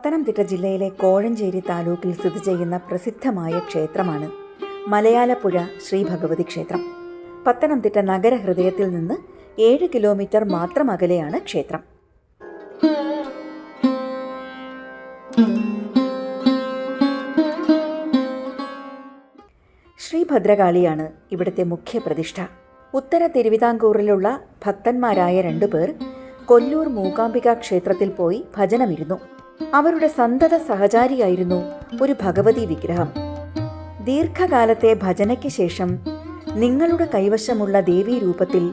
പത്തനംതിട്ട ജില്ലയിലെ കോഴഞ്ചേരി താലൂക്കിൽ സ്ഥിതി ചെയ്യുന്ന പ്രസിദ്ധമായ ക്ഷേത്രമാണ് മലയാലപ്പുഴ ശ്രീ ഭഗവതി ക്ഷേത്രം. പത്തനംതിട്ട നഗരഹൃദയത്തിൽ നിന്ന് 7 കിലോമീറ്റർ മാത്രം അകലെയാണ് ക്ഷേത്രം. ശ്രീഭദ്രകാളിയാണ് ഇവിടുത്തെ മുഖ്യ പ്രതിഷ്ഠ. ഉത്തര തിരുവിതാംകൂറിലുള്ള ഭക്തന്മാരായ 2 പേർ കൊല്ലൂർ മൂകാംബിക ക്ഷേത്രത്തിൽ പോയി ഭജനമിരുന്നു. അവരുടെ സന്തത സഹചാരിയായിരുന്നു ഒരു ഭഗവതി വിഗ്രഹം. ദീർഘകാലത്തെ ഭജനയ്ക്ക് ശേഷം നിങ്ങളുടെ കൈവശമുള്ള ദേവീരൂപത്തിൽ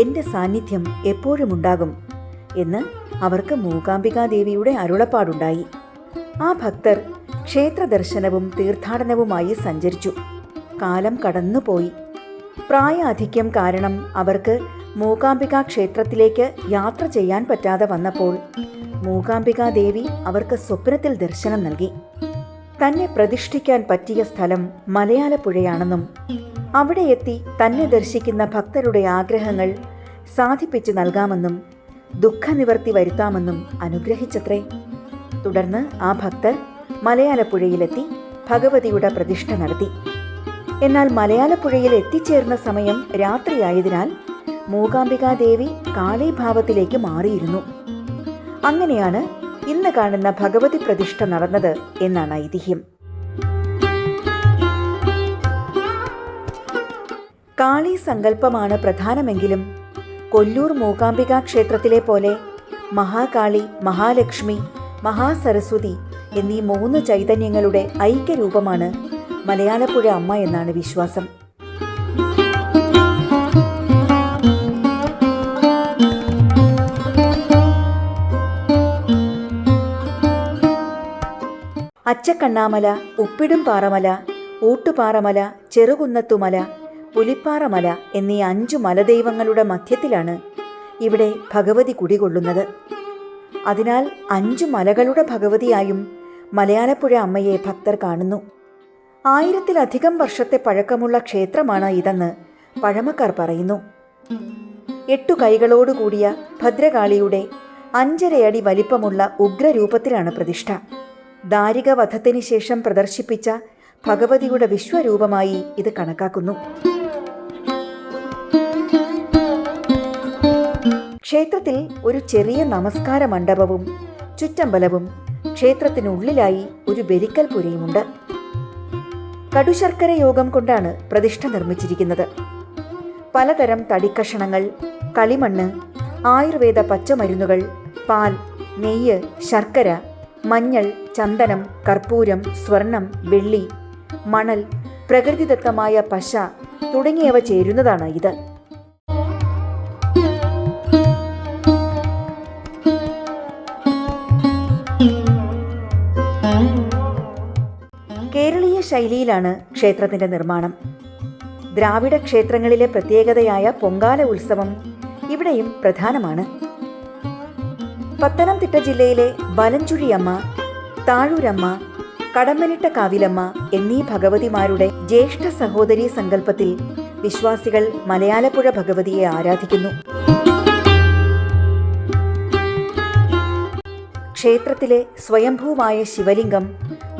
എൻ്റെ സാന്നിധ്യം എപ്പോഴുമുണ്ടാകും എന്ന് അവർക്ക് മൂകാംബികാദേവിയുടെ അരുളപ്പാടുണ്ടായി. ആ ഭക്തർ ക്ഷേത്ര ദർശനവും തീർത്ഥാടനവുമായി സഞ്ചരിച്ചു. കാലം കടന്നുപോയി. പ്രായാധിക്യം കാരണം അവർക്ക് മൂകാംബിക ക്ഷേത്രത്തിലേക്ക് യാത്ര ചെയ്യാൻ പറ്റാതെ വന്നപ്പോൾ മൂകാംബികാദേവി അവർക്ക് സ്വപ്നത്തിൽ ദർശനം നൽകി. തന്നെ പ്രതിഷ്ഠിക്കാൻ പറ്റിയ സ്ഥലം മലയാലപ്പുഴയാണെന്നും അവിടെ എത്തി തന്നെ ദർശിക്കുന്ന ഭക്തരുടെ ആഗ്രഹങ്ങൾ സാധിപ്പിച്ചു നൽകാമെന്നും ദുഃഖനിവർത്തി വരുത്താമെന്നും അനുഗ്രഹിച്ചത്രേ. തുടർന്ന് ആ ഭക്തർ മലയാലപ്പുഴയിലെത്തി ഭഗവതിയുടെ പ്രതിഷ്ഠ നടത്തി. എന്നാൽ മലയാലപ്പുഴയിൽ എത്തിച്ചേർന്ന സമയം രാത്രിയായതിനാൽ മൂകാംബികാദേവി കാളീഭാവത്തിലേക്ക് മാറിയിരുന്നു. അങ്ങനെയാണ് ഇന്ന് കാണുന്ന ഭഗവതി പ്രതിഷ്ഠ നടന്നത് എന്നാണ് ഐതിഹ്യം. കാളി സങ്കല്പമാണ് പ്രധാനമെങ്കിലും കൊല്ലൂർ മൂകാംബിക ക്ഷേത്രത്തിലെ പോലെ മഹാകാളി, മഹാലക്ഷ്മി, മഹാസരസ്വതി എന്നീ 3 ചൈതന്യങ്ങളുടെ ഐക്യരൂപമാണ് മലയാലപ്പുഴ അമ്മ എന്നാണ് വിശ്വാസം. അച്ചക്കണ്ണാമല, ഉപ്പിടും പാറമല, ഊട്ടുപാറമല, ചെറുകുന്നത്തുമല, പുലിപ്പാറമല എന്നീ 5 മലദൈവങ്ങളുടെ മധ്യത്തിലാണ് ഇവിടെ ഭഗവതി കുടികൊള്ളുന്നത്. അതിനാൽ 5 മലകളുടെ ഭഗവതിയായും മലയാലപ്പുഴ അമ്മയെ ഭക്തർ കാണുന്നു. 1000-ലധികം വർഷത്തെ പഴക്കമുള്ള ക്ഷേത്രമാണ് ഇതെന്ന് പഴമക്കാർ പറയുന്നു. 8 കൈകളോടുകൂടിയ ഭദ്രകാളിയുടെ 5.5 അടി വലിപ്പമുള്ള ഉഗ്രരൂപത്തിലാണ് പ്രതിഷ്ഠ. ദാരികവധത്തിന് ശേഷം പ്രദർശിപ്പിച്ച ഭഗവതിയുടെ വിശ്വരൂപമായി ഇത് കണക്കാക്കുന്നു. ക്ഷേത്രത്തിൽ ഒരു ചെറിയ നമസ്കാര മണ്ഡപവും ചുറ്റമ്പലവും ക്ഷേത്രത്തിനുള്ളിലായി ഒരു ബലിക്കൽ പുരയുമുണ്ട്. കടുശർക്കര യോഗം കൊണ്ടാണ് പ്രതിഷ്ഠ നിർമ്മിച്ചിരിക്കുന്നത്. പലതരം തടിക്കഷണങ്ങൾ, കളിമണ്ണ്, ആയുർവേദ പച്ചമരുന്നുകൾ, പാൽ, നെയ്യ്, ശർക്കര, മഞ്ഞൾ, ചന്ദനം, കർപ്പൂരം, സ്വർണം, വെള്ളി, മണൽ, പ്രകൃതിദത്തമായ പശ തുടങ്ങിയവ ചേരുന്നതാണ് ഇത്. കേരളീയ ശൈലിയിലാണ് ക്ഷേത്രത്തിന്റെ നിർമ്മാണം. ദ്രാവിഡ ക്ഷേത്രങ്ങളിലെ പ്രത്യേകതയായ പൊങ്കാല ഉത്സവം ഇവിടെയും പ്രധാനമാണ്. പത്തനംതിട്ട ജില്ലയിലെ വലഞ്ചുഴിയമ്മ, താഴൂരമ്മ, കടമ്പനിട്ട കാവിലമ്മ എന്നീ ഭഗവതിമാരുടെ ജ്യേഷ്ഠ സഹോദരീ സങ്കല്പത്തിൽ വിശ്വാസികൾ മലയാലപ്പുഴ ഭഗവതിയെ ആരാധിക്കുന്നു. ക്ഷേത്രത്തിലെ സ്വയംഭൂവായ ശിവലിംഗം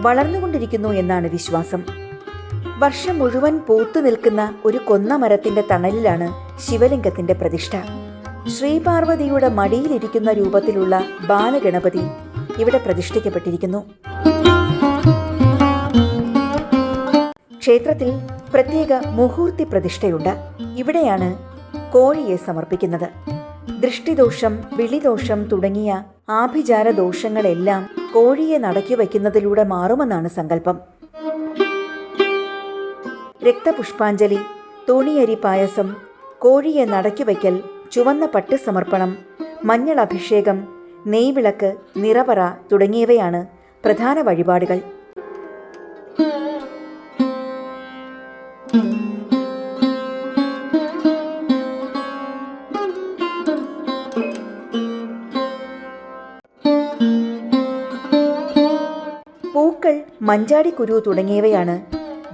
വളർന്നുകൊണ്ടിരിക്കുന്നു എന്നാണ് വിശ്വാസം. വർഷം മുഴുവൻ പൂത്തു നിൽക്കുന്ന ഒരു കൊന്നമരത്തിന്റെ തണലിലാണ് ശിവലിംഗത്തിന്റെ പ്രതിഷ്ഠ. ശ്രീപാർവതിയുടെ മടിയിലിരിക്കുന്ന രൂപത്തിലുള്ള ബാലഗണപതി ഇവിടെ പ്രതിഷ്ഠിക്കപ്പെട്ടിരിക്കുന്നു. ക്ഷേത്രത്തിൽ പ്രത്യേക മുഹൂർത്തി പ്രതിഷ്ഠയുണ്ട്. ഇവിടെയാണ് കോഴിയെ സമർപ്പിക്കുന്നത്. ദൃഷ്ടിദോഷം, വിളിദോഷം തുടങ്ങിയ ആഭിചാര ദോഷങ്ങളെല്ലാം കോഴിയെ നടക്കി വയ്ക്കുന്നതിലൂടെ മാറുമെന്നാണ് സങ്കല്പം. രക്തപുഷ്പാഞ്ജലി, തോണിയരി പായസം, കോഴിയെ നടക്കി വയ്ക്കൽ, ചുവന്ന പട്ട് സമർപ്പണം, മഞ്ഞൾ അഭിഷേകം, നെയ്വിളക്ക്, നിറപറ തുടങ്ങിയവയാണ് പ്രധാന വഴിപാടുകൾ. പൂക്കൾ, മഞ്ചാടിക്കുരു തുടങ്ങിയവയാണ്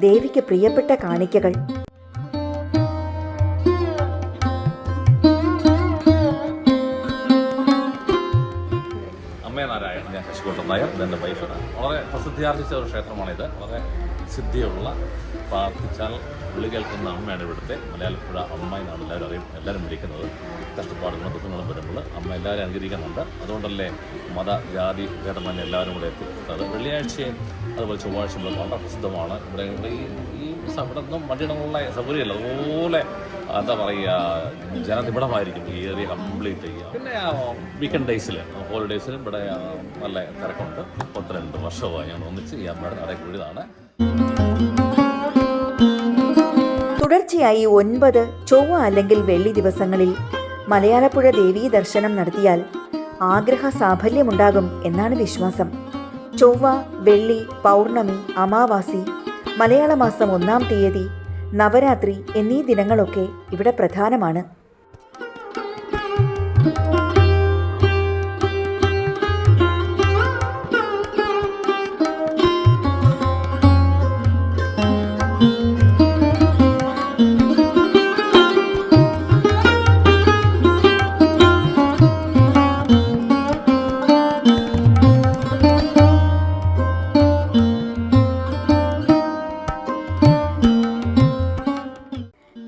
ദേവിക്ക് പ്രിയപ്പെട്ട കാണിക്കകൾ. നാരായണൻ, ഞാൻ ശശികോട്ടം നയർ ഇതെൻ്റെ വൈഫ്. വളരെ പ്രസിദ്ധിയാർജിച്ച ഒരു ക്ഷേത്രമാണിത്. വളരെ സിദ്ധിയുള്ള, പ്രാർത്ഥിച്ചാൽ വിളി കേൾക്കുന്ന അമ്മയാണ് ഇവിടുത്തെ. മലയാലപ്പുഴ അമ്മ എന്നാണ് എല്ലാവരും വിളിക്കുന്നത്. കഷ്ടപ്പാടുകളും ദുഃഖങ്ങളും വരുമ്പോൾ അമ്മ എല്ലാവരും അനുകരിക്കുന്നുണ്ട്. അതുകൊണ്ടല്ലേ മത ജാതി ഭേദമന്യേ എല്ലാവരും കൂടെ എത്തിക്കുന്നത്. വെള്ളിയാഴ്ചയും അതുപോലെ ചൊവ്വാഴ്ചയും വളരെ പ്രസിദ്ധമാണ്. ഇവിടെ ഇവിടെ ഒന്നും വണ്ടിയിടങ്ങളുള്ള സൗകര്യമല്ല. അതുപോലെ എന്താ പറയുക, ജനനിബിഡമായിരിക്കും ഈ ഏരിയ കംപ്ലീറ്റ് ചെയ്യുക. പിന്നെ വീക്കെൻഡ് ഡേയ്സിൽ, ഹോളിഡേയ്സിലും ഇവിടെ നല്ല തിരക്കുണ്ട്. 32 വർഷമായി ഞാൻ ഒന്നിച്ച് ഈ അമ്മയുടെ നടയിൽ കൂടിയതാണ്. തുടർച്ചയായി 9 ചൊവ്വ അല്ലെങ്കിൽ വെള്ളി ദിവസങ്ങളിൽ മലയാലപ്പുഴ ദേവീ ദർശനം നടത്തിയാൽ ആഗ്രഹ സാഫല്യമുണ്ടാകും എന്നാണ് വിശ്വാസം. ചൊവ്വ, വെള്ളി, പൗർണമി, അമാവാസി, മലയാള മാസം 1-ാം തീയതി, നവരാത്രി എന്നീ ദിനങ്ങളൊക്കെ ഇവിടെ പ്രധാനമാണ്.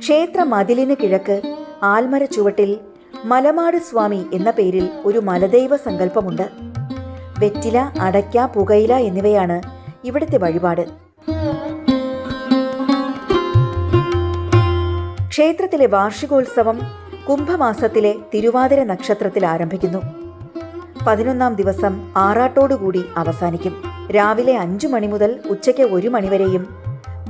ക്ഷേത്ര മതിലിന് കിഴക്ക് ആൽമര ചുവട്ടിൽ മലമാട് സ്വാമി എന്ന പേരിൽ ഒരു മലദൈവ സങ്കല്പമുണ്ട്. വെറ്റില, അടയ്ക്ക, പുകയില എന്നിവയാണ് ഇവിടുത്തെ വഴിപാട്. ക്ഷേത്രത്തിലെ വാർഷികോത്സവം കുംഭമാസത്തിലെ തിരുവാതിര നക്ഷത്രത്തിൽ ആരംഭിക്കുന്നു. 11-ാം ദിവസം ആറാട്ടോടുകൂടി അവസാനിക്കും. രാവിലെ 5 മണി മുതൽ ഉച്ചയ്ക്ക് 1 മണി വരെയും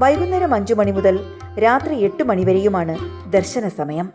വൈകുന്നേരം 5 മണി മുതൽ രാത്രി 8 മണി വരെയുമാണ് ദർശന സമയം.